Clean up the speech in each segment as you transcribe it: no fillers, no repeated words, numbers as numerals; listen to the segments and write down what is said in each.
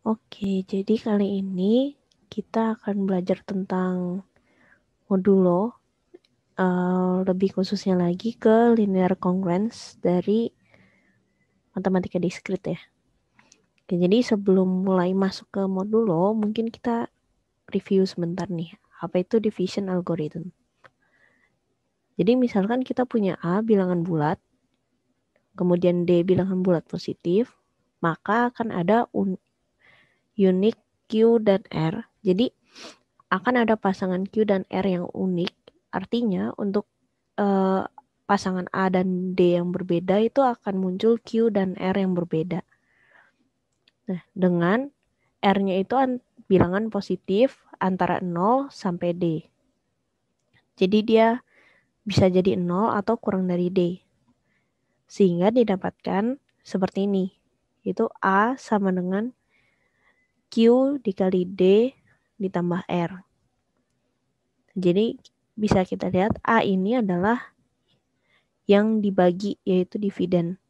Oke, jadi kali ini kita akan belajar tentang modulo, lebih khususnya lagi ke linear congruence dari matematika diskrit ya. Oke, jadi sebelum mulai masuk ke modulo, mungkin kita review sebentar nih, apa itu division algorithm. Jadi misalkan kita punya A bilangan bulat, kemudian D bilangan bulat positif, maka akan ada unit Q dan R. Jadi akan ada pasangan Q dan R yang unik. Artinya untuk pasangan A dan D yang berbeda itu akan muncul Q dan R yang berbeda. Nah, dengan R-nya itu bilangan positif antara 0 sampai D. Jadi dia bisa jadi 0 atau kurang dari D. Sehingga didapatkan seperti ini. Itu A sama dengan Q dikali D ditambah R. Jadi bisa kita lihat A ini adalah yang dibagi, yaitu dividen.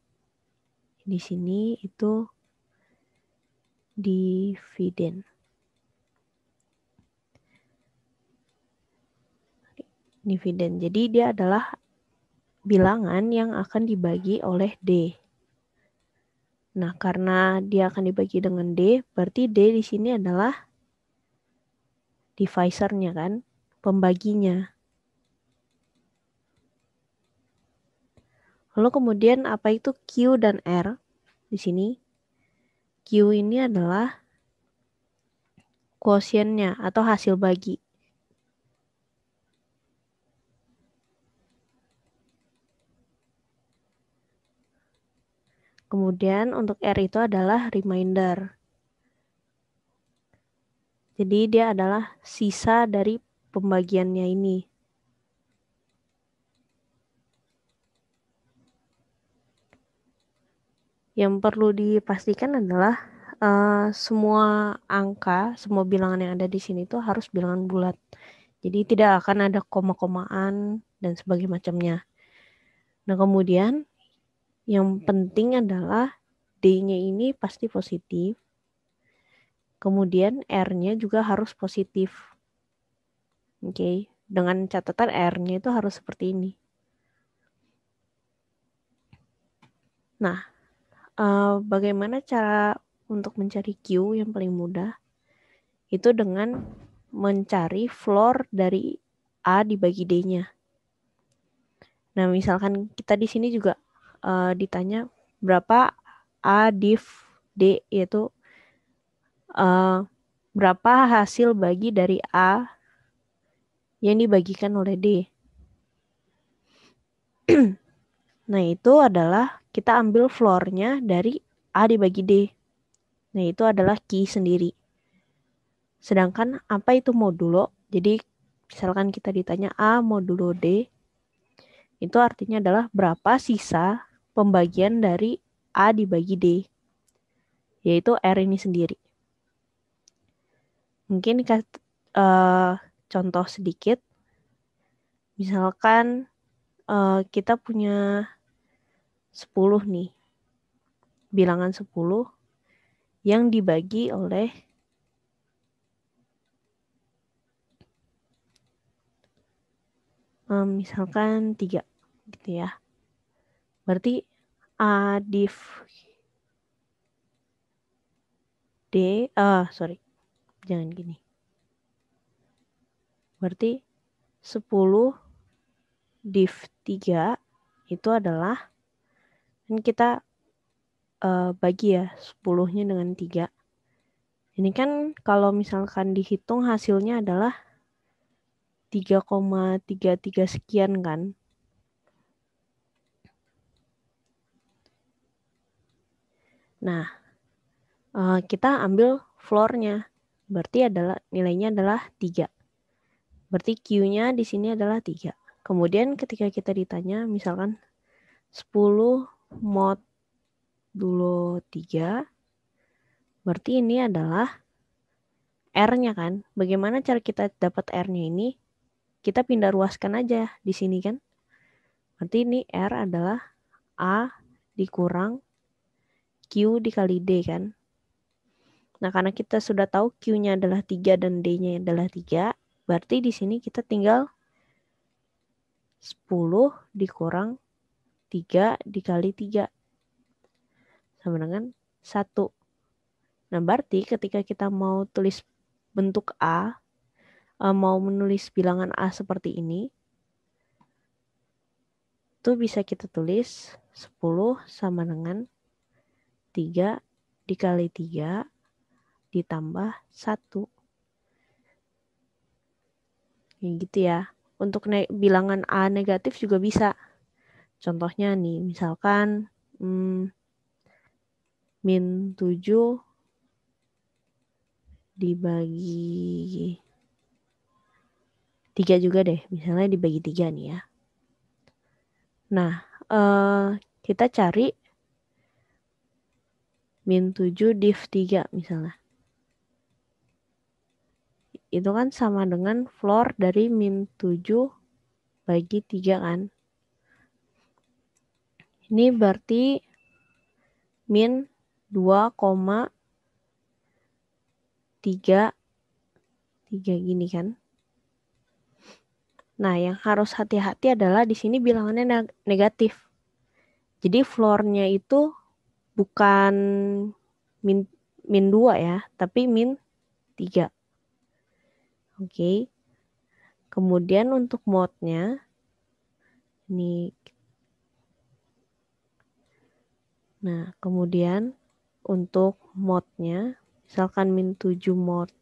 Di sini itu dividen. Dividen. Jadi dia adalah bilangan yang akan dibagi oleh D. Nah, karena dia akan dibagi dengan D, berarti D di sini adalah divisornya kan, pembaginya. Lalu kemudian apa itu Q dan R? Di sini Q ini adalah quotientnya atau hasil bagi. Kemudian untuk R itu adalah remainder. Jadi dia adalah sisa dari pembagiannya ini. Yang perlu dipastikan adalah semua angka, semua bilangan yang ada di sini itu harus bilangan bulat. Jadi tidak akan ada koma-komaan dan sebagainya macamnya. Nah, kemudian yang penting adalah D-nya ini pasti positif. Kemudian R-nya juga harus positif. Oke, dengan catatan R-nya itu harus seperti ini. Nah, bagaimana cara untuk mencari Q yang paling mudah? Itu dengan mencari floor dari A dibagi D-nya. Nah, misalkan kita di sini juga ditanya berapa A div D, yaitu berapa hasil bagi dari A yang dibagikan oleh D. Nah, itu adalah kita ambil floor-nya dari A dibagi D. Nah, itu adalah Q sendiri. Sedangkan apa itu modulo? Jadi, misalkan kita ditanya A modulo D, itu artinya adalah berapa sisa pembagian dari A dibagi D, yaitu R ini sendiri. Mungkin contoh sedikit, misalkan kita punya 10 nih, bilangan 10 yang dibagi oleh misalkan 3 gitu ya. Berarti A div D, jangan gini. Berarti 10 div 3 itu adalah, kan kita bagi ya 10-nya dengan 3. Ini kan kalau misalkan dihitung hasilnya adalah 3,33 sekian kan. Nah, kita ambil floor-nya. Berarti nilainya adalah 3. Berarti Q-nya di sini adalah 3. Kemudian ketika kita ditanya misalkan 10 modulo 3, berarti ini adalah R-nya kan. Bagaimana cara kita dapat R-nya ini? Kita pindah ruaskan aja di sini kan. Berarti ini R adalah A dikurang Q dikali D kan. Nah, karena kita sudah tahu Q-nya adalah 3 dan D-nya adalah 3, berarti di sini kita tinggal 10 dikurang 3 dikali 3 sama dengan 1. Nah, berarti ketika kita mau tulis bentuk A, mau menulis bilangan A seperti ini, itu bisa kita tulis 10 sama dengan 3 dikali 3 ditambah 1. Ya gitu ya. Untuk bilangan A negatif juga bisa. Contohnya nih, misalkan min 7 dibagi 3 juga deh. Misalnya dibagi 3 nih ya. Nah, kita cari min 7 div 3 misalnya. Itu kan sama dengan floor dari min 7 bagi 3 kan. Ini berarti min 2,3 gini kan. Nah, yang harus hati-hati adalah di sini bilangannya negatif. Jadi floor-nya itu bukan min 2 ya, tapi min 3. Oke. Kemudian untuk mode-nya ini. Nah, kemudian untuk mode-nya misalkan min 7 mode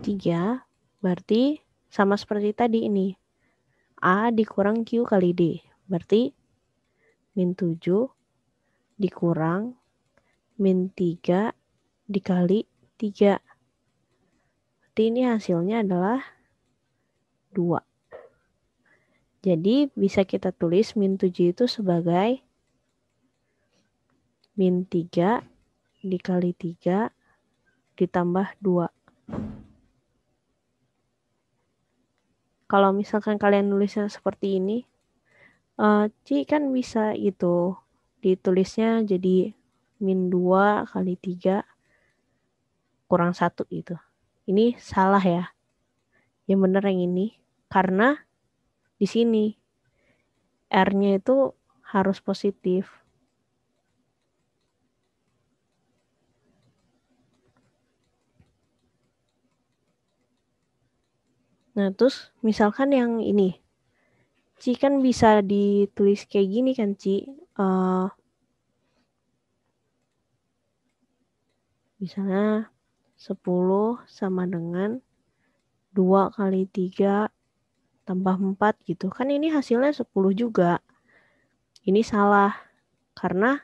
3 berarti sama seperti tadi ini. A dikurang Q kali D. Berarti min 7 dikurang min 3 dikali 3. Berarti ini hasilnya adalah 2. Jadi bisa kita tulis min 7 itu sebagai min 3 dikali 3 ditambah 2. Kalau misalkan kalian nulisnya seperti ini, Ci kan bisa gitu. Ditulisnya jadi min 2 kali 3 kurang 1 gitu. Ini salah ya. Yang benar yang ini. Karena di sini R-nya itu harus positif. Nah, terus misalkan yang ini. Ci kan bisa ditulis kayak gini kan, Ci. Misalnya 10 sama dengan 2 kali 3 tambah 4 gitu. Kan ini hasilnya 10 juga. Ini salah. Karena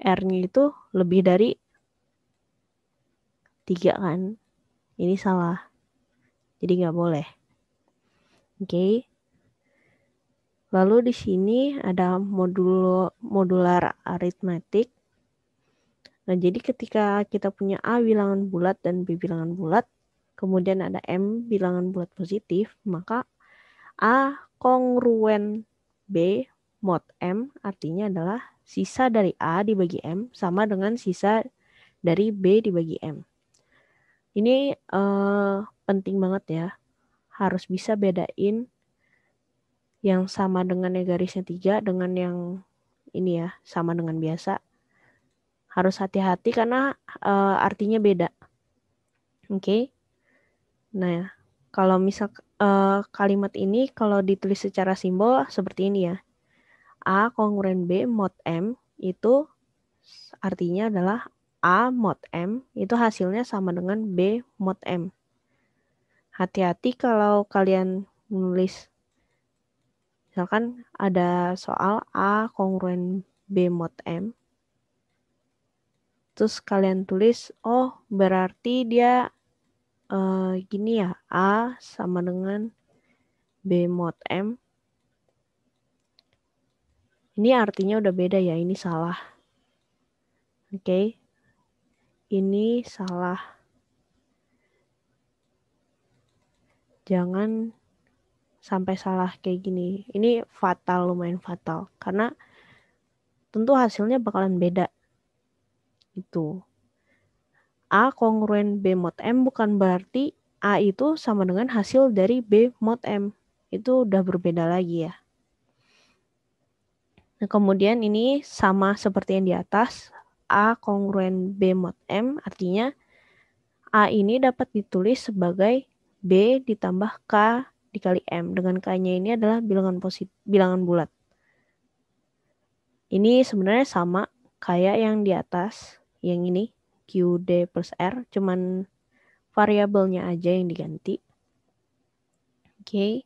R-nya itu lebih dari 3 kan. Ini salah. Jadi nggak boleh. Oke. Lalu di sini ada modular aritmetik. Nah, jadi ketika kita punya A bilangan bulat dan B bilangan bulat, kemudian ada M bilangan bulat positif, maka A kongruen B mod M artinya adalah sisa dari A dibagi M sama dengan sisa dari B dibagi M. Ini penting banget ya. Harus bisa bedain yang sama dengan yang garisnya 3 dengan yang ini ya, sama dengan biasa. Harus hati-hati karena artinya beda. Oke. Nah, kalau misal kalimat ini kalau ditulis secara simbol seperti ini ya. A kongruen B mod M itu artinya adalah A mod M itu hasilnya sama dengan B mod M. Hati-hati kalau kalian menulis misalkan ada soal A kongruen B mod M. Terus kalian tulis, oh berarti dia gini ya, A sama dengan B mod M. Ini artinya udah beda ya, ini salah. Oke. Ini salah. Jangan sampai salah kayak gini. Ini fatal, lumayan fatal. Karena tentu hasilnya bakalan beda. Itu. A kongruen B mod M bukan berarti A itu sama dengan hasil dari B mod M. Itu udah berbeda lagi ya. Nah, kemudian ini sama seperti yang di atas. A kongruen B mod M artinya A ini dapat ditulis sebagai B ditambah K dikali M. Dengan K-nya ini adalah bilangan bulat. Ini sebenarnya sama kayak yang di atas, yang ini QD plus R, cuman variabelnya aja yang diganti. Oke.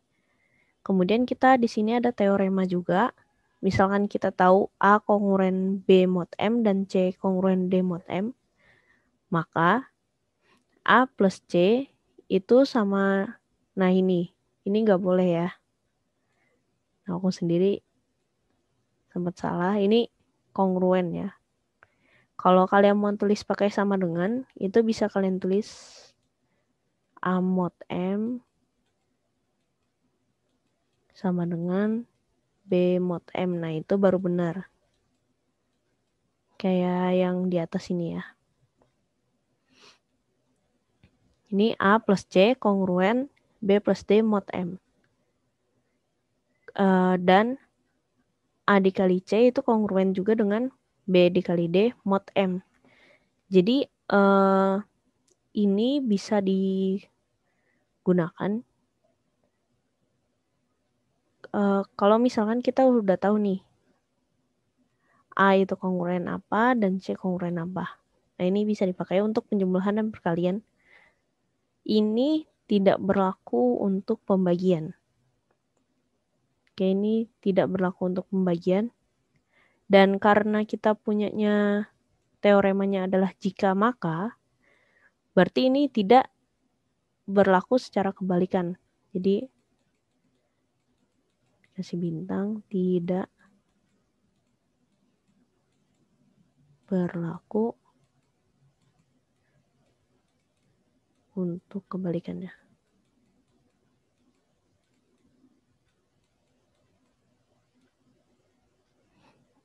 Kemudian kita di sini ada teorema juga. Misalkan kita tahu A kongruen B mod M dan C kongruen D mod M, maka A plus C itu sama, nah ini nggak boleh ya. Nah, aku sendiri sempat salah, ini kongruen ya. Kalau kalian mau tulis pakai sama dengan, itu bisa kalian tulis A mod M sama dengan B mod M. Nah, itu baru benar. Kayak yang di atas ini ya. Ini A plus C kongruen B plus D mod M. Dan A dikali C itu kongruen juga dengan B dikali D mod M. Jadi ini bisa digunakan kalau misalkan kita udah tahu nih A itu kongruen apa dan C kongruen apa. Nah, ini bisa dipakai untuk penjumlahan dan perkalian. Ini tidak berlaku untuk pembagian. Oke, ini tidak berlaku untuk pembagian. Dan karena kita punyanya teoremanya adalah jika maka, berarti ini tidak berlaku secara kebalikan. Jadi, kasih bintang, tidak berlaku untuk kebalikannya.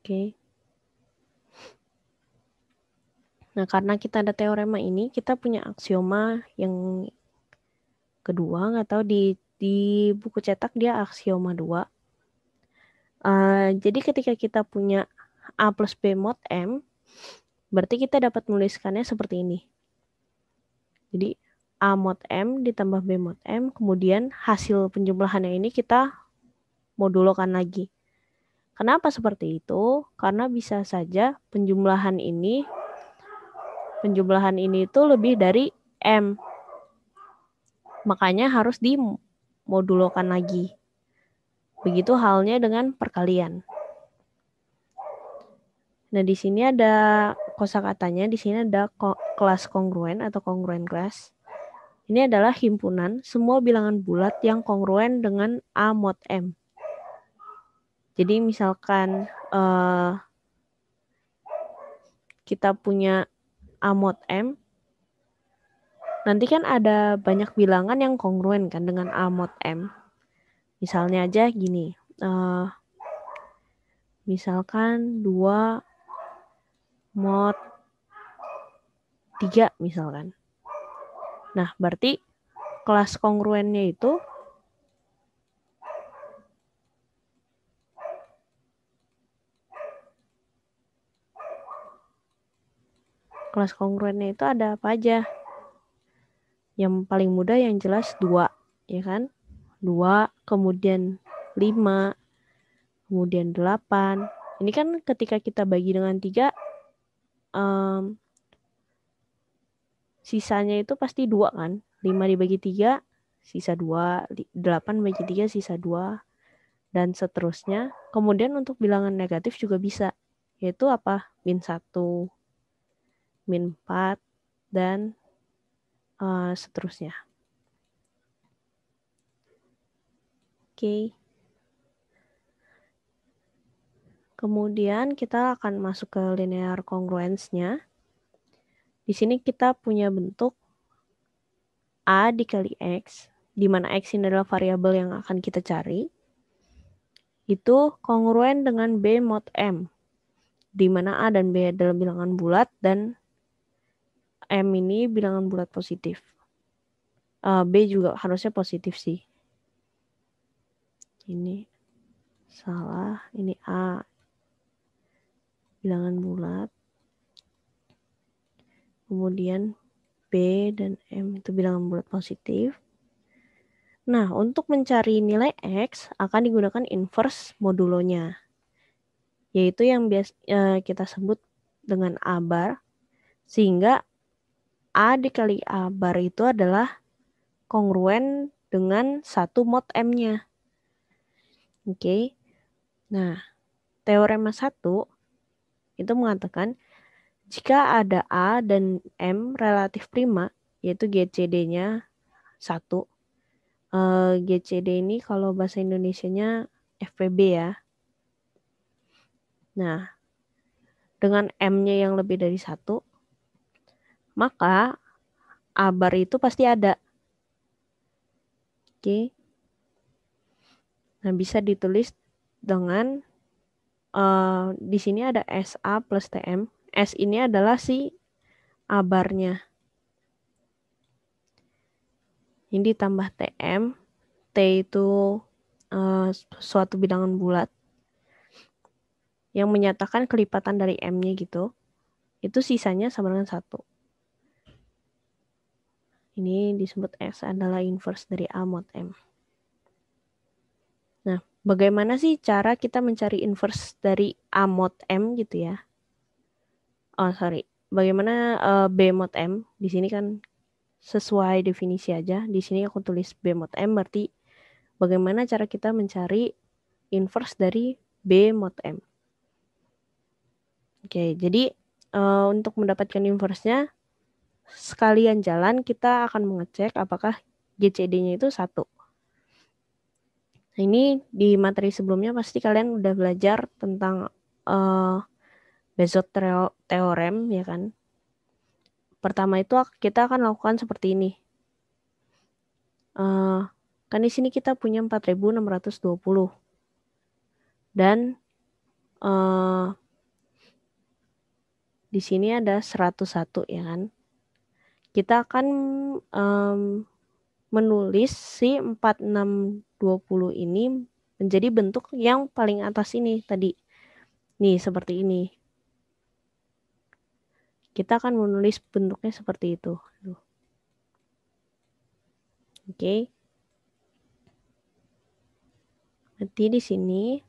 Oke. Nah, karena kita ada teorema ini, kita punya aksioma yang kedua, nggak tahu di buku cetak dia aksioma 2. Jadi ketika kita punya A plus B mod M, berarti kita dapat menuliskannya seperti ini. Jadi A mod M ditambah B mod M, kemudian hasil penjumlahannya ini kita modulokan lagi. Kenapa seperti itu? Karena bisa saja penjumlahan ini itu lebih dari M. Makanya harus dimodulokan lagi. Begitu halnya dengan perkalian. Nah, di sini ada kosakatanya, di sini ada kelas kongruen atau kongruen class. Ini adalah himpunan semua bilangan bulat yang kongruen dengan A mod M. Jadi misalkan kita punya A mod M, nanti kan ada banyak bilangan yang kongruen kan dengan A mod M. Misalnya aja gini, misalkan 2 mod 3 misalkan. Nah, berarti kelas kongruennya itu ada apa aja? Yang paling mudah yang jelas 2, ya kan? 2, kemudian 5, kemudian 8. Ini kan ketika kita bagi dengan 3, sisanya itu pasti 2 kan? 5 dibagi 3, sisa 2. 8 bagi 3, sisa 2. Dan seterusnya. Kemudian untuk bilangan negatif juga bisa. Yaitu apa? -1, -4, dan seterusnya. Oke. Kemudian kita akan masuk ke linear congruence-nya. Di sini kita punya bentuk A dikali X di mana X ini adalah variabel yang akan kita cari, itu kongruen dengan B mod M, di mana A dan B adalah bilangan bulat dan M ini bilangan bulat positif. B juga harusnya positif sih. Ini salah, ini A bilangan bulat. Kemudian B dan M itu bilangan bulat positif. Nah, untuk mencari nilai X akan digunakan inverse modulonya, yaitu yang kita sebut dengan A bar, sehingga A dikali A bar itu adalah kongruen dengan 1 mod M-nya. Oke. Nah, teorema 1 itu mengatakan jika ada A dan M relatif prima, yaitu GCD-nya 1. GCD ini kalau bahasa Indonesianya FPB ya. Nah, dengan M-nya yang lebih dari 1, maka A bar itu pasti ada. Oke. Nah, bisa ditulis dengan di sini ada SA plus TM. S ini adalah si A barnya. Ini ditambah TM. T itu suatu bilangan bulat yang menyatakan kelipatan dari M-nya gitu. Itu sisanya sama dengan 1. Ini disebut S adalah inverse dari A mod M. Nah, bagaimana sih cara kita mencari inverse dari A mod M gitu ya? Oh, sorry. Bagaimana B mod M? Di sini kan sesuai definisi aja. Di sini aku tulis B mod M, berarti bagaimana cara kita mencari inverse dari B mod M. Oke, jadi untuk mendapatkan inverse-nya, sekalian jalan kita akan mengecek apakah GCD-nya itu 1. Nah, ini di materi sebelumnya pasti kalian udah belajar tentang Bezot theorem ya kan. Pertama itu kita akan lakukan seperti ini. Kan di sini kita punya 4.620 dan di sini ada 101 ya kan. Kita akan menulis si 4620 ini menjadi bentuk yang paling atas ini tadi. Nih, seperti ini. Kita akan menulis bentuknya seperti itu. Oke. Nanti di sini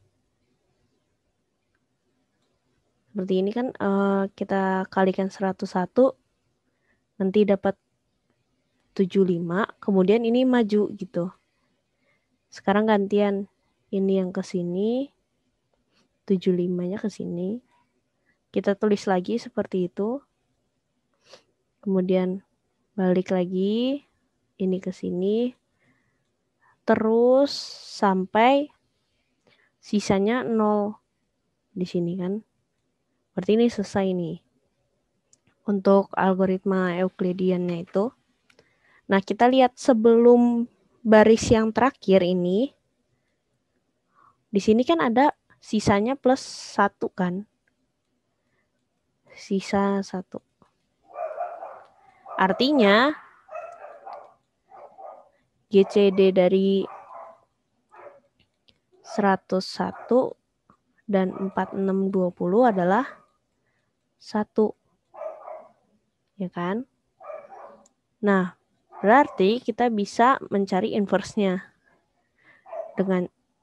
seperti ini kan kita kalikan 101 nanti dapat 75, kemudian ini maju gitu. Sekarang gantian ini yang ke sini, 75-nya ke sini. Kita tulis lagi seperti itu. Kemudian balik lagi ini ke sini. Terus sampai sisanya 0 di sini kan. Berarti ini selesai nih. Untuk algoritma Euclidean-nya itu. Nah, kita lihat sebelum baris yang terakhir ini. Di sini kan ada sisanya plus 1 kan. Sisa 1. Artinya GCD dari 101 dan 4620 adalah 1. Ya kan? Nah, berarti kita bisa mencari inverse-nya.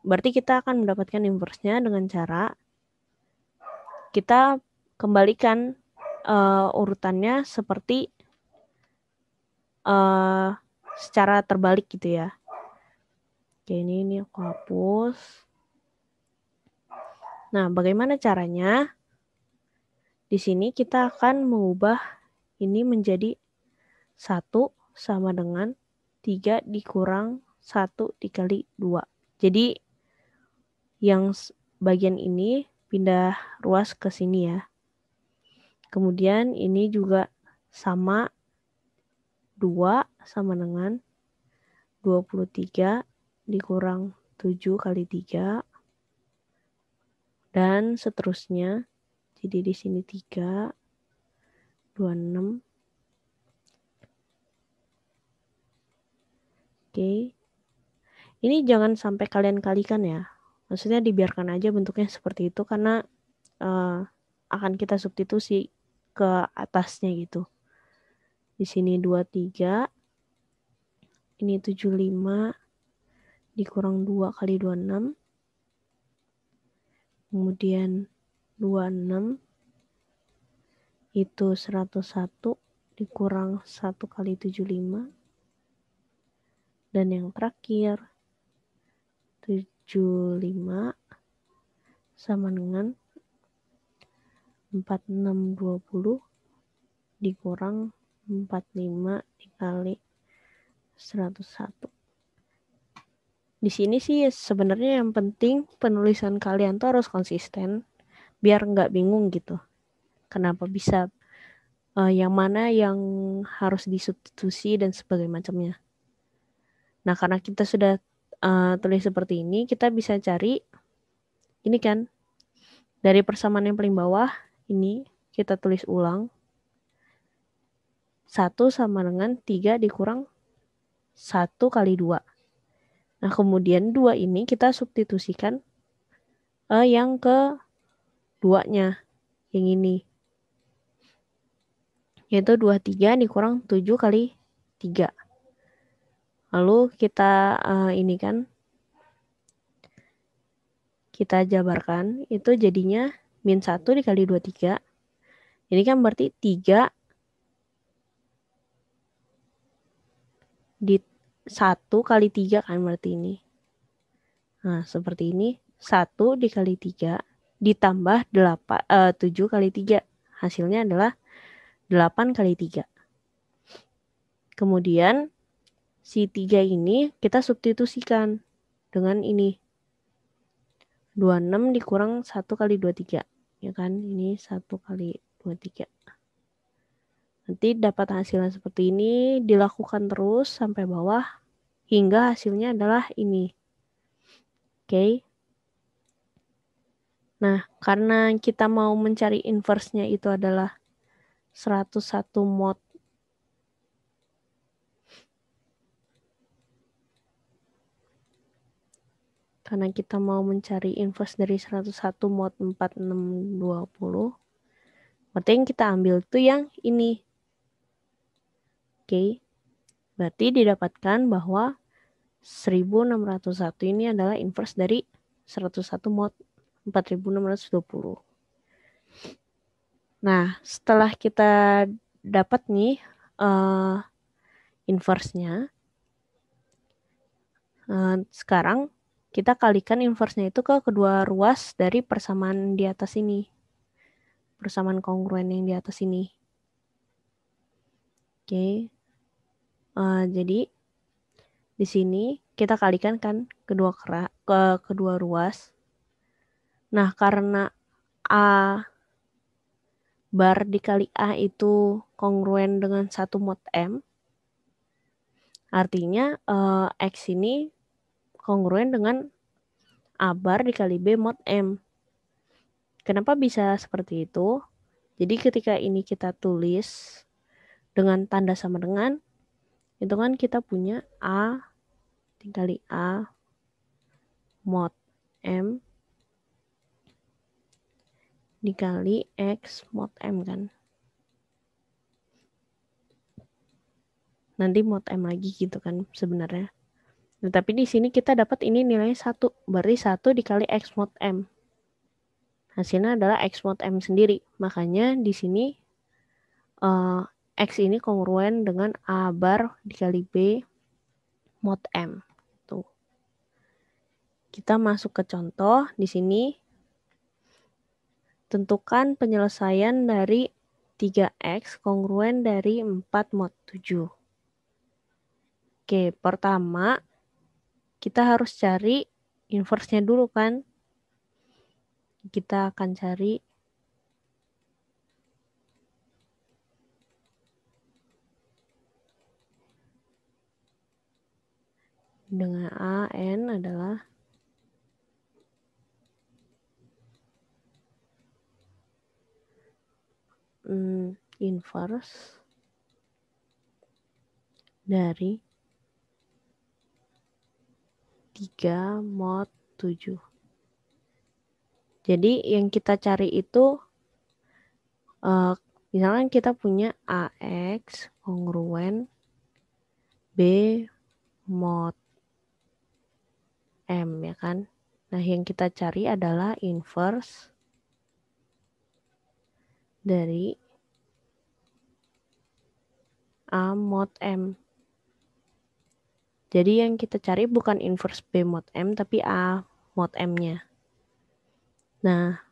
Berarti kita akan mendapatkan inverse-nya dengan cara kita kembalikan urutannya seperti secara terbalik gitu ya. Oke, ini aku hapus. Nah, bagaimana caranya? Di sini kita akan mengubah ini menjadi 1 sama dengan 3 dikurang 1 dikali 2. Jadi yang bagian ini pindah ruas ke sini ya. Kemudian ini juga sama 2 sama dengan 23 dikurang 7 kali 3. Dan seterusnya. Jadi di sini 3, 26. Oke. Ini jangan sampai kalian kalikan ya. Maksudnya dibiarkan aja bentuknya seperti itu karena akan kita substitusi ke atasnya gitu. Di sini 23. Ini 75 dikurang 2 kali 26. Kemudian 26 itu 101 dikurang 1 kali 75. Dan yang terakhir 75 sama dengan 4620 dikurang 45 dikali 101. Di sini sih sebenarnya yang penting penulisan kalian tuh harus konsisten biar nggak bingung gitu. Kenapa bisa yang mana yang harus disubstitusi dan sebagainya macamnya. Nah, karena kita sudah tulis seperti ini, kita bisa cari ini kan dari persamaan yang paling bawah ini kita tulis ulang 1 sama dengan 3 dikurang 1 kali 2. Nah, kemudian 2 ini kita substitusikan yang ke 2-nya, yang ini. Yaitu 23 dikurang 7 kali 3. Lalu kita ini kan, kita jabarkan, itu jadinya min 1 dikali 23. Ini kan berarti 3 di 1 kali 3 kan berarti ini. Nah, seperti ini. 1 dikali 3 ditambah 7 kali 3. Hasilnya adalah 8 kali 3. Kemudian si 3 ini kita substitusikan dengan ini. 26 dikurang 1 kali 23. Ya kan? Ini 1 kali 23. Nanti dapat hasilnya seperti ini, dilakukan terus sampai bawah hingga hasilnya adalah ini. Oke. Nah, karena kita mau mencari inverse-nya itu adalah 101 mod karena kita mau mencari inverse dari 101 mod 4620. Berarti yang kita ambil itu yang ini. Oke. Berarti didapatkan bahwa 1601 ini adalah inverse dari 101 mod 4620. Nah, setelah kita dapat nih inverse-nya, sekarang kita kalikan inverse-nya itu ke kedua ruas dari persamaan di atas ini. Persamaan kongruen yang di atas ini. Oke. Jadi di sini kita kalikan kan ke kedua ruas. Nah, karena A bar dikali A itu kongruen dengan 1 mod M, artinya X ini kongruen dengan A bar dikali B mod M. Kenapa bisa seperti itu? Jadi ketika ini kita tulis dengan tanda sama dengan, itu kan kita punya A dikali A mod M dikali X mod M kan. Nanti mod M lagi gitu kan sebenarnya. Nah, tapi di sini kita dapat ini nilainya 1. Berarti 1 dikali X mod M. Hasilnya adalah X mod M sendiri. Makanya di sini X ini kongruen dengan A bar dikali B mod M. Tuh. Kita masuk ke contoh di sini. Tentukan penyelesaian dari 3X kongruen dari 4 mod 7. Oke, pertama kita harus cari inverse-nya dulu kan. Kita akan cari dengan A, N adalah inverse dari 3 mod 7. Jadi yang kita cari itu misalkan kita punya AX kongruen B mod M, ya kan? Nah, yang kita cari adalah inverse dari A mod M. Jadi yang kita cari bukan inverse B mod M, tapi A mod M-nya. Nah,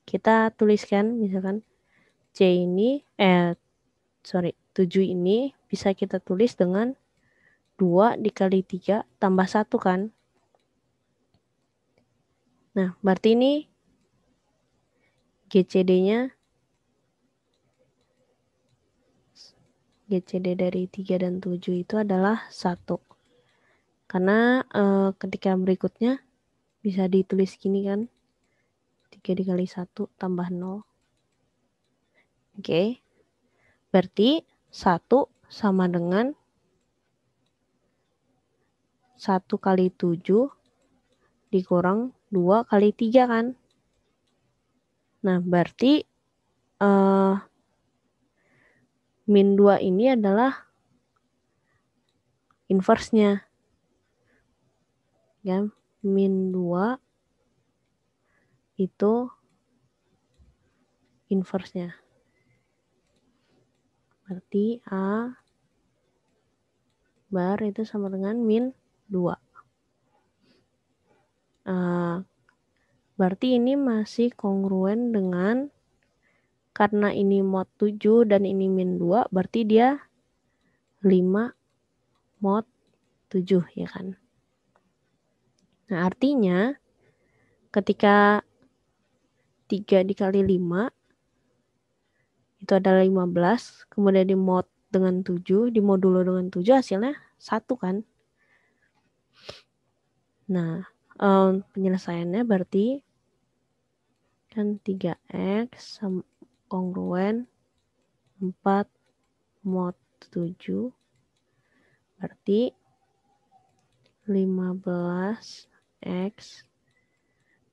kita tuliskan misalkan C ini, 7 ini bisa kita tulis dengan 2 dikali 3 tambah 1 kan. Nah, berarti ini GCD-nya, GCD dari 3 dan 7 itu adalah 1. Karena ketika berikutnya bisa ditulis gini kan, 3 dikali 1 tambah 0. Oke, berarti 1 sama dengan 1 kali 7 dikurang 2 kali 3 kan. Nah, berarti min 2 ini adalah inverse-nya. Ya, min 2 itu inverse-nya. Berarti A bar itu sama dengan min 2. Berarti ini masih kongruen dengan, karena ini mod 7 dan ini min 2, berarti dia 5 mod 7, ya kan? Nah, artinya ketika 3 dikali 5 itu adalah 15, kemudian di mod dengan 7, dimodulo dengan 7, hasilnya 1 kan? Nah, penyelesaiannya berarti kan 3x kongruen 4 mod 7, berarti 15x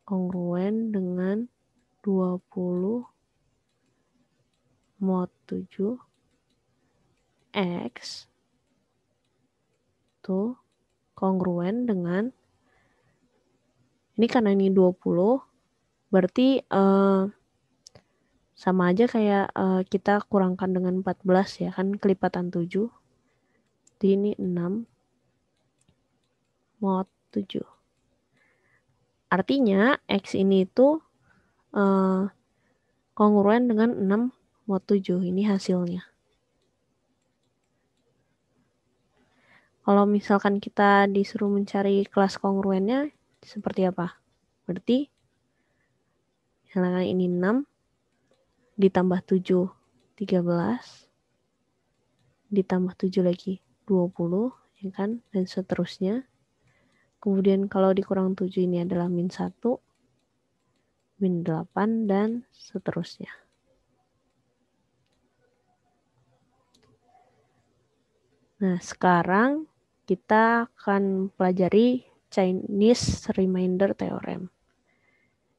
kongruen dengan 20 mod 7 x tuh kongruen dengan, ini karena ini 20, berarti sama aja kayak kita kurangkan dengan 14, ya kan, kelipatan 7. Jadi ini 6 mod 7. Artinya X ini itu kongruen dengan 6 mod 7. Ini hasilnya. Kalau misalkan kita disuruh mencari kelas kongruennya seperti apa? Berarti misalkan ini 6 ditambah 7 13 ditambah 7 lagi 20, ya kan, dan seterusnya. Kemudian kalau dikurang 7 ini adalah min 1, min 8, dan seterusnya. Nah, sekarang kita akan pelajari Chinese Remainder Theorem.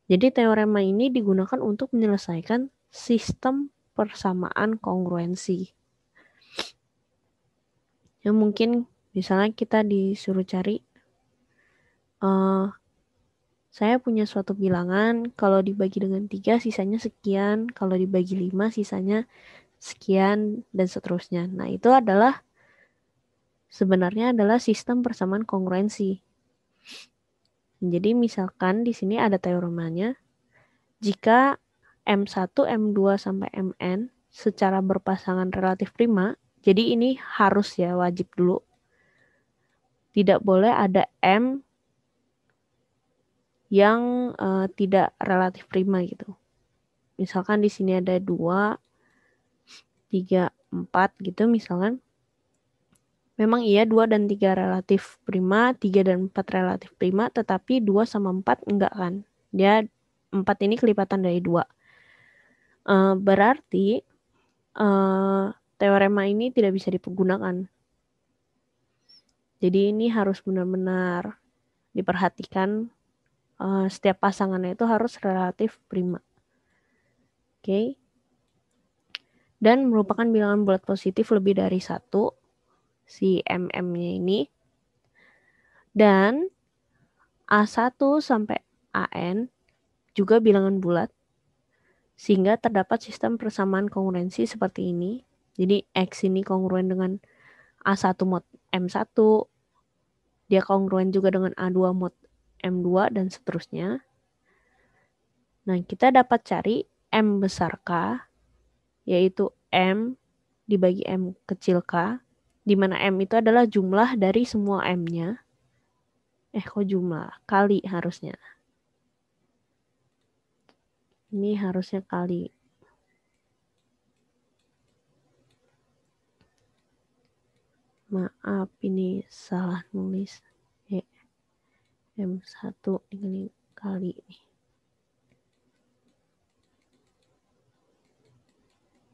Jadi teorema ini digunakan untuk menyelesaikan sistem persamaan kongruensi. Ya, mungkin misalnya kita disuruh cari, saya punya suatu bilangan, kalau dibagi dengan 3 sisanya sekian, kalau dibagi 5 sisanya sekian, dan seterusnya. Nah, itu adalah sebenarnya adalah sistem persamaan kongruensi. Jadi misalkan di sini ada teoremanya, jika M1, M2 sampai Mn secara berpasangan relatif prima, jadi ini harus ya, wajib dulu. Tidak boleh ada M yang tidak relatif prima gitu. Misalkan di sini ada 2, 3, 4 gitu misalkan. Memang iya 2 dan 3 relatif prima, 3 dan 4 relatif prima, tetapi 2 sama 4 enggak kan. Dia 4 ini kelipatan dari 2. Berarti teorema ini tidak bisa dipergunakan. Jadi ini harus benar-benar diperhatikan, setiap pasangannya itu harus relatif prima. Oke. Dan merupakan bilangan bulat positif lebih dari 1, si MM-nya ini. Dan A1 sampai AN juga bilangan bulat, sehingga terdapat sistem persamaan kongruensi seperti ini. Jadi X ini kongruen dengan A1 mod M1, dia kongruen juga dengan A2 mod M2, dan seterusnya. Nah, kita dapat cari M besar K, yaitu M dibagi M kecil K, di mana M itu adalah jumlah dari semua M-nya. Kok jumlah? Kali harusnya. Ini harusnya kali. Maaf, ini salah nulis. M1 ini kali nih.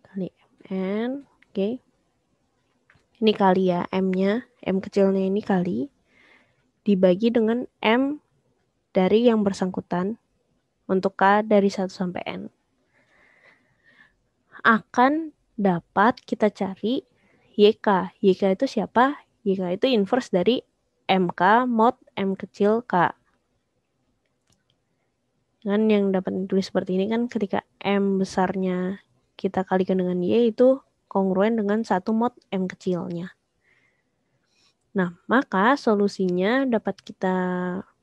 Kali MN. Oke. Ini kali ya, M-nya. M kecilnya ini kali. Dibagi dengan M dari yang bersangkutan untuk K dari 1 sampai N. Akan dapat kita cari YK. YK itu siapa? YK itu inverse dari MK mod M kecil K. Kan yang dapat ditulis seperti ini kan ketika M besarnya kita kalikan dengan Y itu kongruen dengan 1 mod M kecilnya. Nah, maka solusinya dapat kita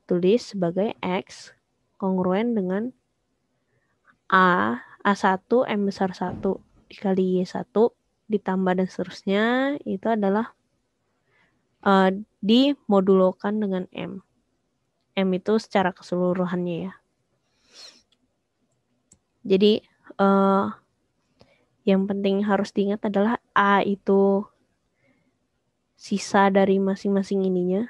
tulis sebagai X kongruen dengan A1 M besar 1 dikali Y1 ditambah dan seterusnya, itu adalah dimodulokan dengan M. M itu secara keseluruhannya ya. Jadi yang penting harus diingat adalah A itu sisa dari masing-masing ininya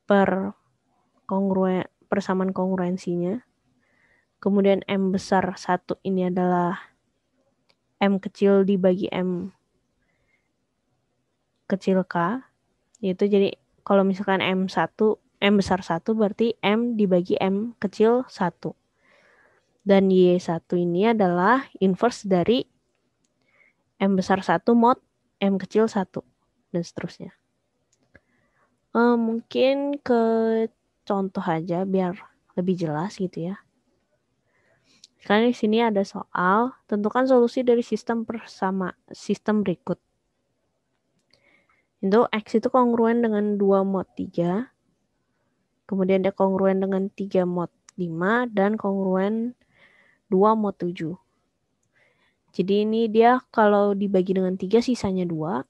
per persamaan kongruensinya. Kemudian M besar 1 ini adalah M kecil dibagi M kecil K. Yaitu jadi kalau misalkan M besar 1 berarti M dibagi M kecil 1. Dan Y1 ini adalah inverse dari M besar 1 mod M kecil 1. Dan seterusnya. Mungkin ke contoh aja biar lebih jelas gitu ya. Sekarang di sini ada soal, tentukan solusi dari sistem berikut. Itu X itu kongruen dengan 2 mod 3, kemudian dia kongruen dengan 3 mod 5, dan kongruen 2 mod 7. Jadi ini dia kalau dibagi dengan 3 sisanya 2,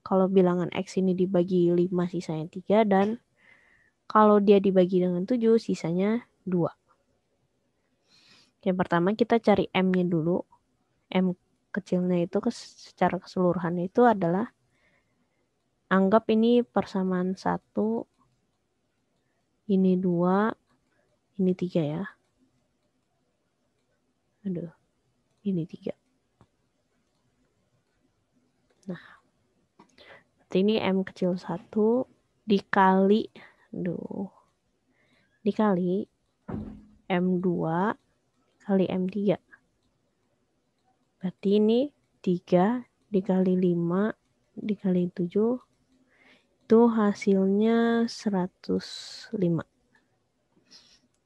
kalau bilangan X ini dibagi 5 sisanya 3, dan kalau dia dibagi dengan 7 sisanya 2. Yang pertama kita cari M-nya dulu. M kecilnya itu secara keseluruhan itu adalah, anggap ini persamaan 1, ini 2, ini 3 ya. Aduh, ini 3. Nah, berarti ini M kecil 1 dikali M2 kali M3. Berarti ini 3 dikali 5 dikali 7 itu hasilnya 105.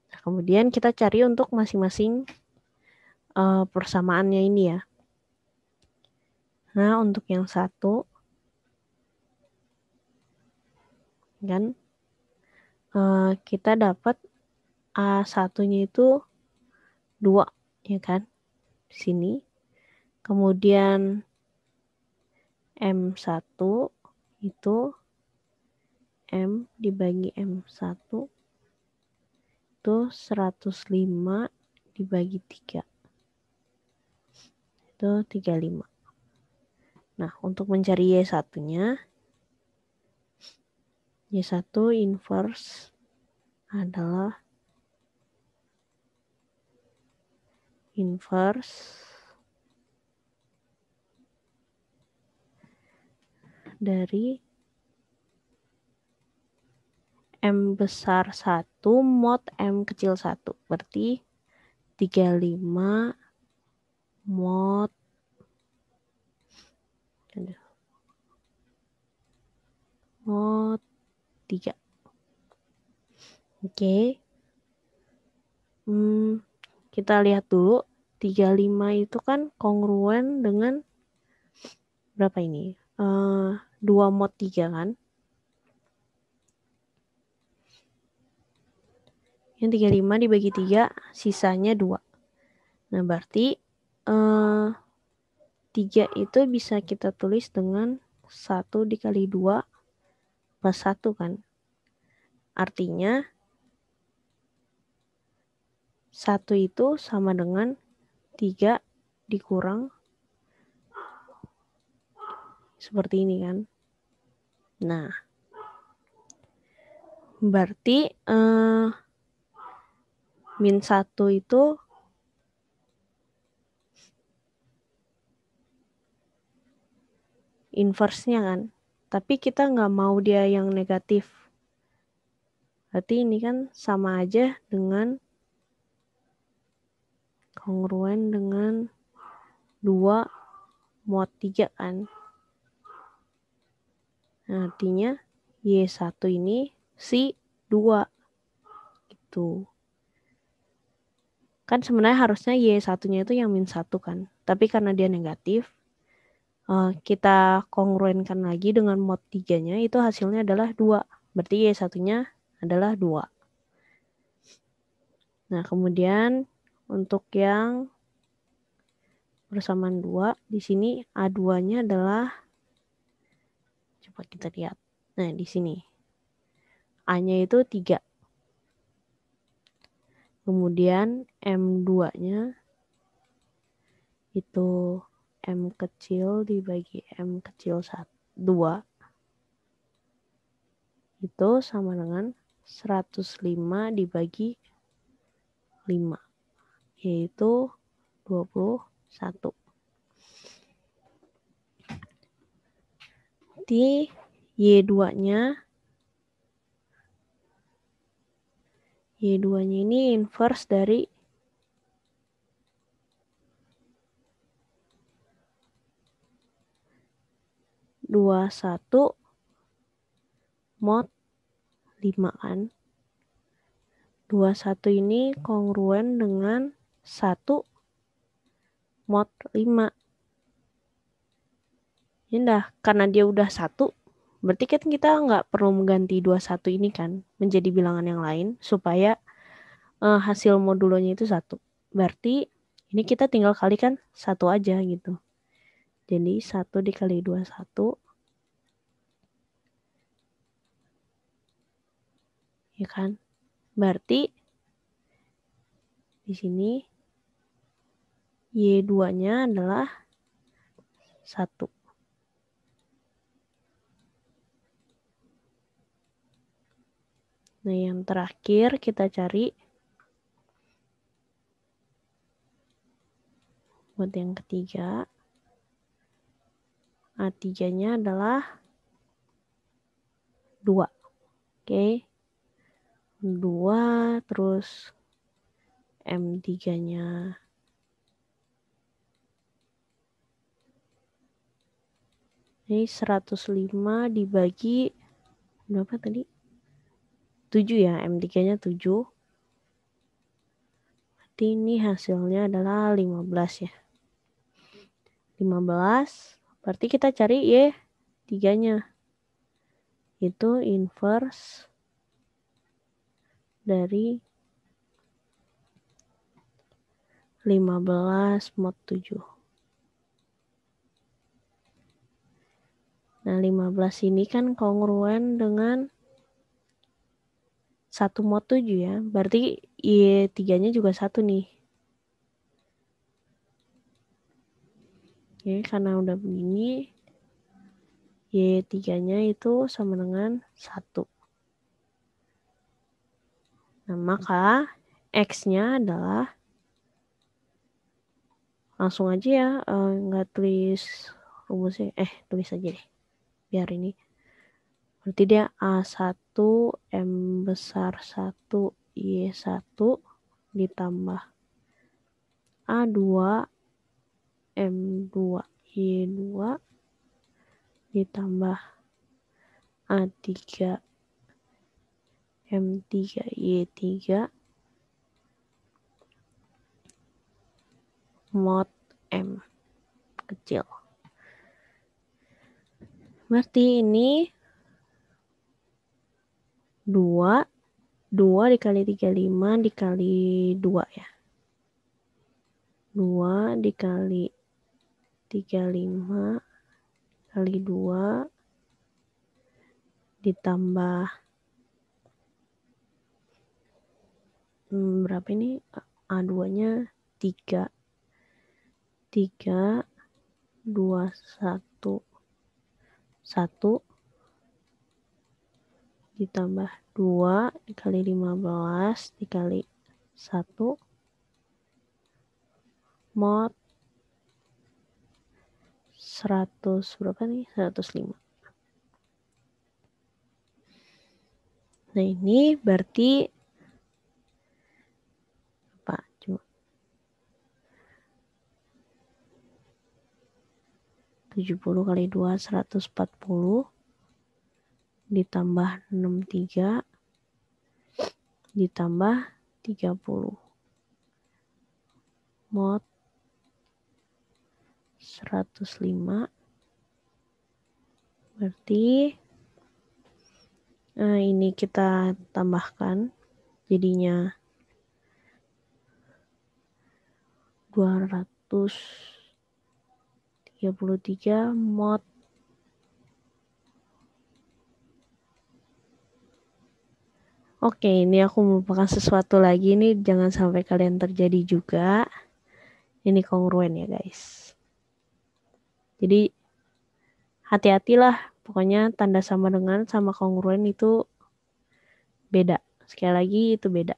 Nah, kemudian kita cari untuk masing-masing persamaannya ini ya. Nah, untuk yang 1 kan kita dapat A1-nya itu 2 ya kan? Di sini. Kemudian M1 itu M dibagi M1 itu 105 dibagi 3. Itu 35. Nah, untuk mencari Y1-nya, Y1 inverse adalah inverse dari M besar 1 mod M kecil 1. Berarti 35 mod 3. Oke. Kita lihat dulu. 35 itu kan kongruen dengan berapa ini? 2 mod 3 kan? Yang 35 dibagi 3, sisanya 2. Nah, berarti 3 itu bisa kita tulis dengan 1 dikali 2 plus 1 kan. Artinya 1 itu sama dengan 3 dikurang seperti ini kan. Nah, berarti min 1 itu inverse-nya kan. Tapi kita nggak mau dia yang negatif. Berarti ini kan sama aja dengan kongruen dengan 2 mod 3 kan. Nah, artinya Y1 ini si 2 gitu. Kan sebenarnya harusnya Y1-nya itu yang min 1 kan. Tapi karena dia negatif, kita kongruenkan lagi dengan mod 3-nya, itu hasilnya adalah 2. Berarti Y1-nya adalah 2. Nah, kemudian untuk yang persamaan 2, di sini A2-nya adalah, coba kita lihat. Nah, di sini A-nya itu 3. Kemudian M2-nya itu M kecil dibagi M kecil 2 itu sama dengan 105 dibagi 5, yaitu 21. Di Y2-nya ini inverse dari 21 mod 5 kan. 21 ini kongruen dengan 1 mod 5. Ini karena dia udah 1, berarti kan kita nggak perlu mengganti 21 ini kan menjadi bilangan yang lain supaya hasil modulonya itu 1. Berarti ini kita tinggal kalikan 1 aja gitu. Jadi 1 dikali 21, ya kan? Berarti di sini Y2-nya adalah 1. Nah, yang terakhir kita cari buat yang ketiga. A3-nya adalah 2. Oke. 2 terus M3-nya ini 105 dibagi berapa tadi? 7 ya, M3-nya 7. Berarti ini hasilnya adalah 15 ya. 15, berarti kita cari Y3-nya. Itu inverse dari 15 mod 7. Nah, 15 ini kan kongruen dengan 1 mod 7 ya. Berarti Y3-nya juga 1 nih. Oke, karena udah begini, Y3-nya itu sama dengan 1. Nah, maka X-nya adalah, langsung aja ya, nggak tulis rumusnya, tulis aja deh, biar ini. Berarti dia A1 M besar 1 Y1 ditambah A2 M2 Y2 ditambah A3 M3 Y3 mod M kecil. Berarti ini 2 dikali 35 dikali 2 ya. 2 dikali 35 kali 2 ditambah berapa ini? A2-nya 3 2 1 1 ditambah 2 dikali 15 dikali 1 mod 100 berapa nih? 105. Nah, ini berarti apa? Cuma 70 kali 2 140 ditambah 63 ditambah 30 mod 105. Berarti ini kita tambahkan jadinya 233 mod 'Oke, ini aku melupakan sesuatu lagi nih, jangan sampai kalian terjadi juga. Ini kongruen ya guys. Jadi hati-hatilah, pokoknya tanda sama dengan sama kongruen itu beda. Sekali lagi itu beda.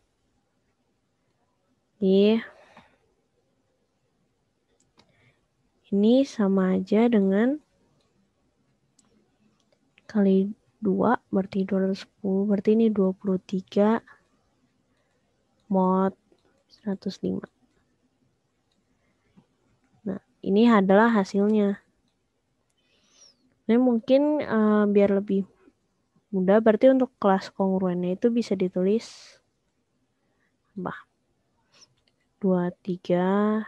Ini sama aja dengan kali 2 berarti 210, berarti ini 23 mod 105. Nah, ini adalah hasilnya. Ini mungkin biar lebih mudah, berarti untuk kelas kongruennya itu bisa ditulis 23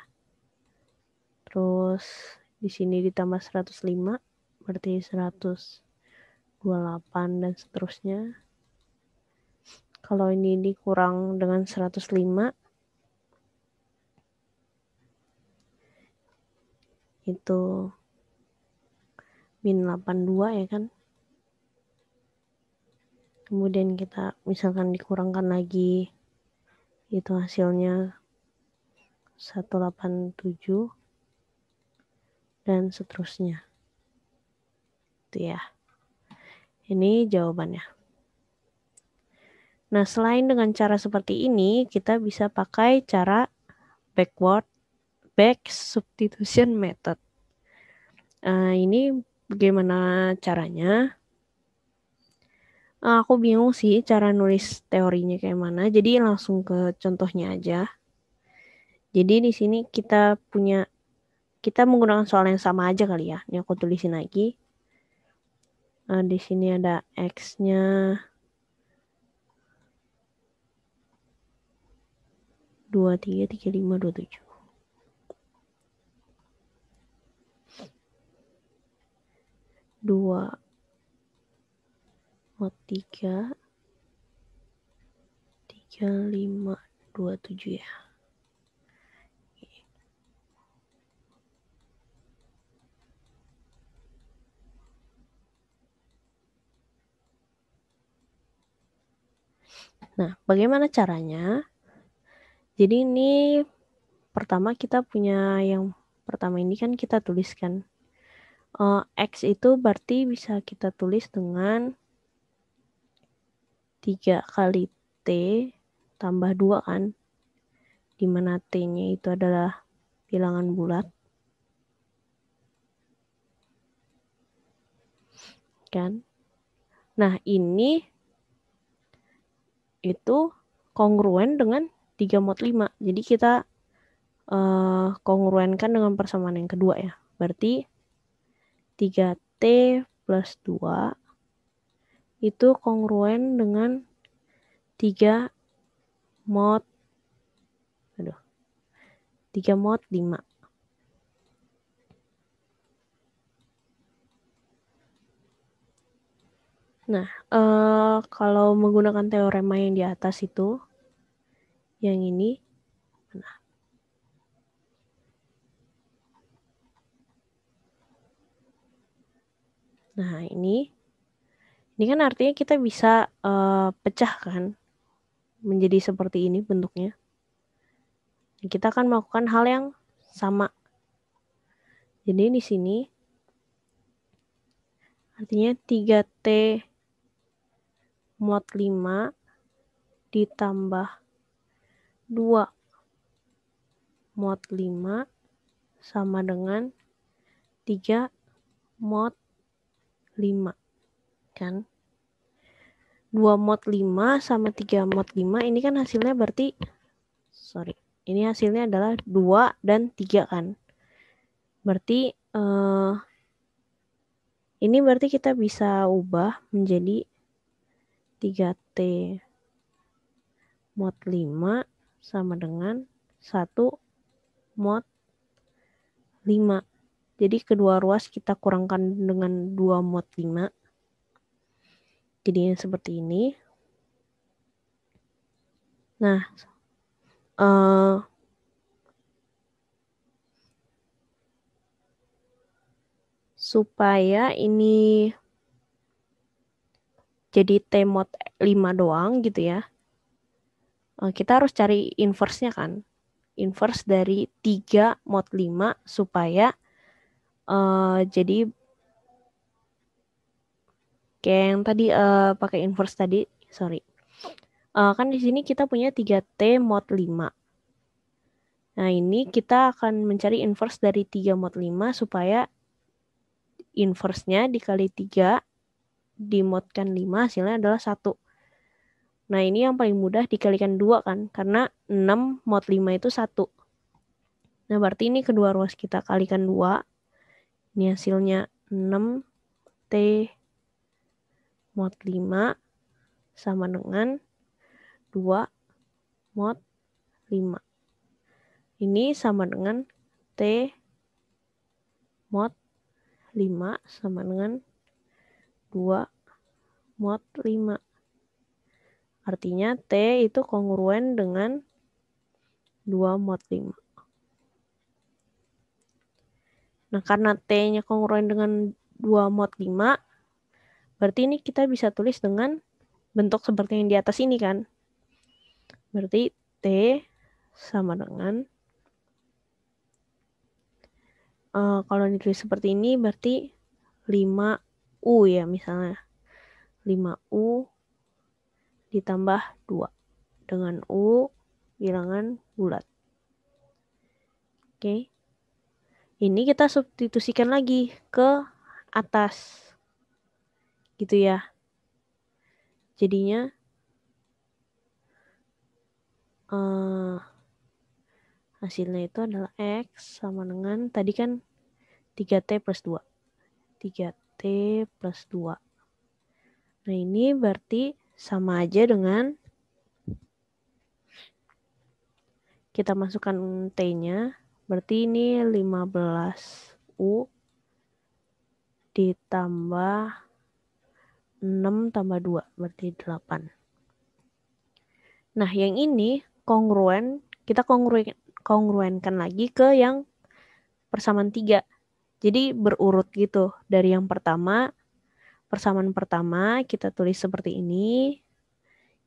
terus di sini ditambah 105 berarti 128 dan seterusnya. Kalau ini dikurang dengan 105 itu min 82 ya kan. Kemudian kita misalkan dikurangkan lagi, itu hasilnya 187 dan seterusnya. Itu ya. Ini jawabannya. Nah, selain dengan cara seperti ini, kita bisa pakai cara back substitution method. Ini bagaimana caranya? Aku bingung sih cara nulis teorinya kayak mana, jadi langsung ke contohnya aja. Jadi di sini kita menggunakan soal yang sama aja kali ya. Ini aku tulisin lagi. Di sini ada X-nya 23, 35, 27. Dua mod 3 5 27 ya. Nah, bagaimana caranya? Jadi ini pertama kita punya yang pertama ini kan kita tuliskan X itu berarti bisa kita tulis dengan 3 kali T tambah 2 kan, dimana T-nya itu adalah bilangan bulat. Kan? Nah, ini itu kongruen dengan 3 mod 5. Jadi kita kongruenkan dengan persamaan yang kedua ya. Berarti 3T plus 2 itu kongruen dengan 3 mod 5. Nah, kalau menggunakan teorema yang di atas itu, yang ini, nah ini kan artinya kita bisa pecahkan menjadi seperti ini bentuknya. Kita akan melakukan hal yang sama. Jadi di sini artinya 3T mod 5 ditambah 2 mod 5 sama dengan 3 mod 5. Kan? 2 mod 5 sama 3 mod 5 ini kan hasilnya berarti, ini hasilnya adalah 2 dan 3 kan. Berarti ini berarti kita bisa ubah menjadi 3T mod 5 sama dengan 1 mod 5. Jadi kedua ruas kita kurangkan dengan 2 mod 5. Jadinya seperti ini. Nah, supaya ini jadi T mod 5 doang gitu ya, kita harus cari inverse-nya kan. Inverse dari 3 mod 5 supaya jadi kayak yang tadi pakai inverse tadi, kan di sini kita punya 3T mod 5. Nah, ini kita akan mencari inverse dari 3 mod 5 supaya inverse-nya dikali 3 dimodkan 5 hasilnya adalah 1. Nah, ini yang paling mudah dikalikan 2 kan, karena 6 mod 5 itu 1. Nah, berarti ini kedua ruas kita kalikan 2. Ini hasilnya 6T mod 5 sama dengan 2 mod 5. Ini sama dengan T mod 5 sama dengan 2 mod 5. Artinya T itu kongruen dengan 2 mod 5. Nah, karena T-nya kongruen dengan 2 mod 5, berarti ini kita bisa tulis dengan bentuk seperti yang di atas ini kan. Berarti T sama dengan, kalau ditulis seperti ini berarti 5U ya misalnya. 5U ditambah 2 dengan U bilangan bulat. Oke. Ini kita substitusikan lagi ke atas. Gitu ya. Jadinya hasilnya itu adalah X sama dengan tadi kan 3T plus 2. 3T plus 2. Nah, ini berarti sama aja dengan kita masukkan T-nya. Berarti ini 15U ditambah 6 tambah 2. Berarti 8. Nah, yang ini kongruen. Kita kongruenkan lagi ke yang persamaan 3. Jadi berurut gitu. Dari yang pertama, persamaan pertama kita tulis seperti ini.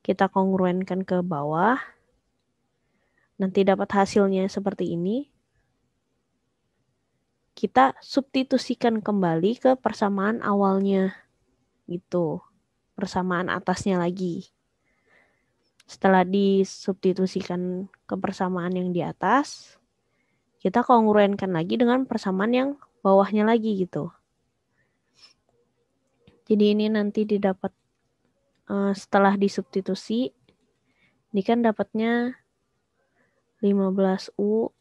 Kita kongruenkan ke bawah. Nanti dapat hasilnya seperti ini. kita substitusikan kembali ke persamaan awalnya. Gitu. Persamaan atasnya lagi. Setelah disubstitusikan ke persamaan yang di atas, kita kongruenkan lagi dengan persamaan yang bawahnya lagi gitu. Jadi ini nanti didapat setelah disubstitusi, ini kan dapatnya 15U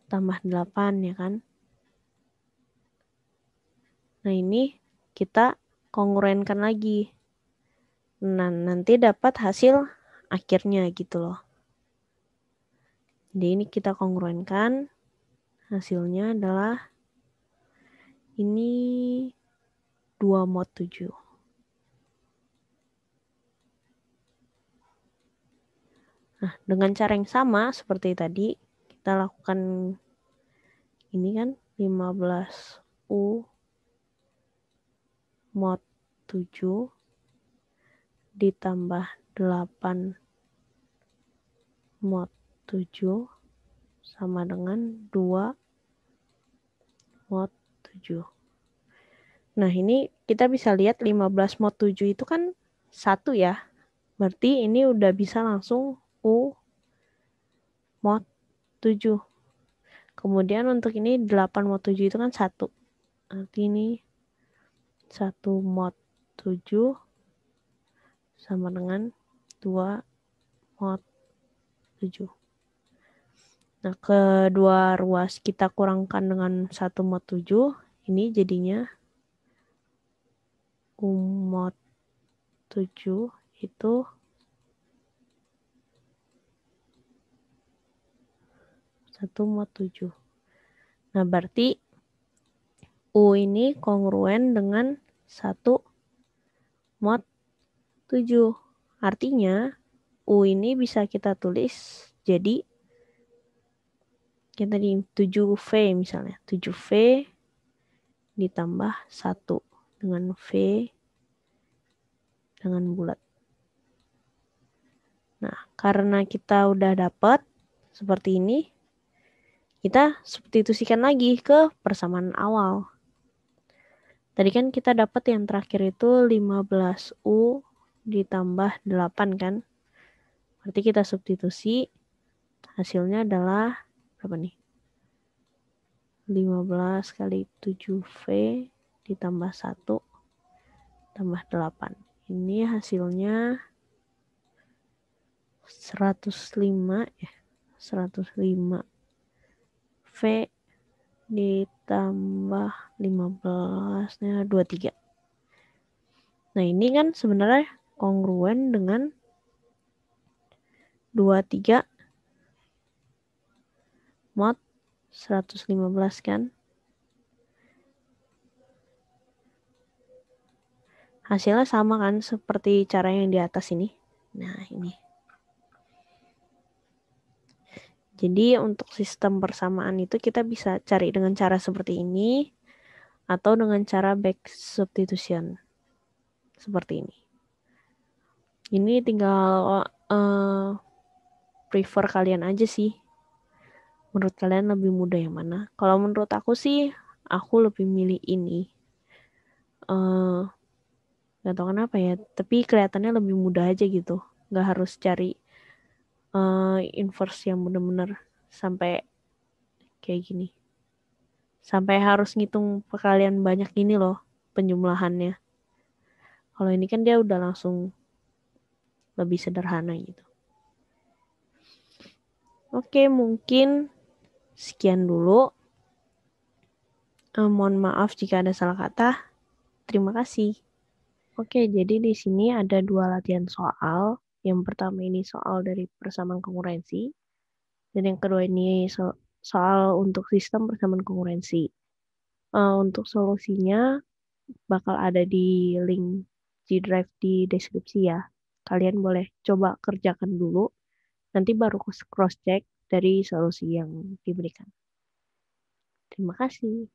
tambah 8 ya kan. Nah ini kita kongruenkan lagi. Nah nanti dapat hasil akhirnya gitu loh. Jadi ini kita kongruenkan, hasilnya adalah ini 2 mod 7. Nah, dengan cara yang sama seperti tadi, kita lakukan ini kan 15U mod 7 ditambah 8 mod 7 sama dengan 2 mod 7. Nah, ini kita bisa lihat 15 mod 7 itu kan 1 ya. Berarti ini udah bisa langsung U mod 7. Kemudian untuk ini 8 mod 7 itu kan 1. Berarti ini 1 mod 7 sama dengan 2 mod 7. Nah, kedua ruas kita kurangkan dengan 1 mod 7. Ini jadinya U mod 7 itu 1 mod 7. Nah, berarti U ini kongruen dengan 1 mod 7. Artinya, U ini bisa kita tulis jadi kita di 7V misalnya. 7V ditambah 1 dengan V dengan bulat. Nah, karena kita udah dapat seperti ini, kita substitusikan lagi ke persamaan awal. Tadi kan kita dapat yang terakhir itu 15U ditambah 8 kan. Berarti kita substitusi, hasilnya adalah berapa nih? 15 kali 7V ditambah 1 tambah 8. Ini hasilnya 105 ya. 105 V ditambah 15-nya 23. Nah, ini kan sebenarnya kongruen dengan 23 mod 115 kan. Hasilnya sama kan seperti cara yang di atas ini. Nah, ini. Jadi untuk sistem persamaan itu kita bisa cari dengan cara seperti ini atau dengan cara back substitution seperti ini. Ini tinggal prefer kalian aja sih. Menurut kalian lebih mudah yang mana? Kalau menurut aku sih, aku lebih milih ini. Gak tau kenapa ya, tapi kelihatannya lebih mudah aja gitu. Gak harus cari inverse yang bener-bener sampai kayak gini. Sampai harus ngitung perkalian banyak gini loh penjumlahannya. Kalau ini kan dia udah langsung lebih sederhana gitu. Oke, mungkin sekian dulu. Mohon maaf jika ada salah kata. Terima kasih. Oke, jadi di sini ada 2 latihan soal. Yang pertama ini soal dari persamaan konkurensi. Dan yang kedua ini soal untuk sistem persamaan konkurensi. Untuk solusinya bakal ada di link G-Drive di deskripsi ya. Kalian boleh coba kerjakan dulu. Nanti baru cross-check dari solusi yang diberikan. Terima kasih.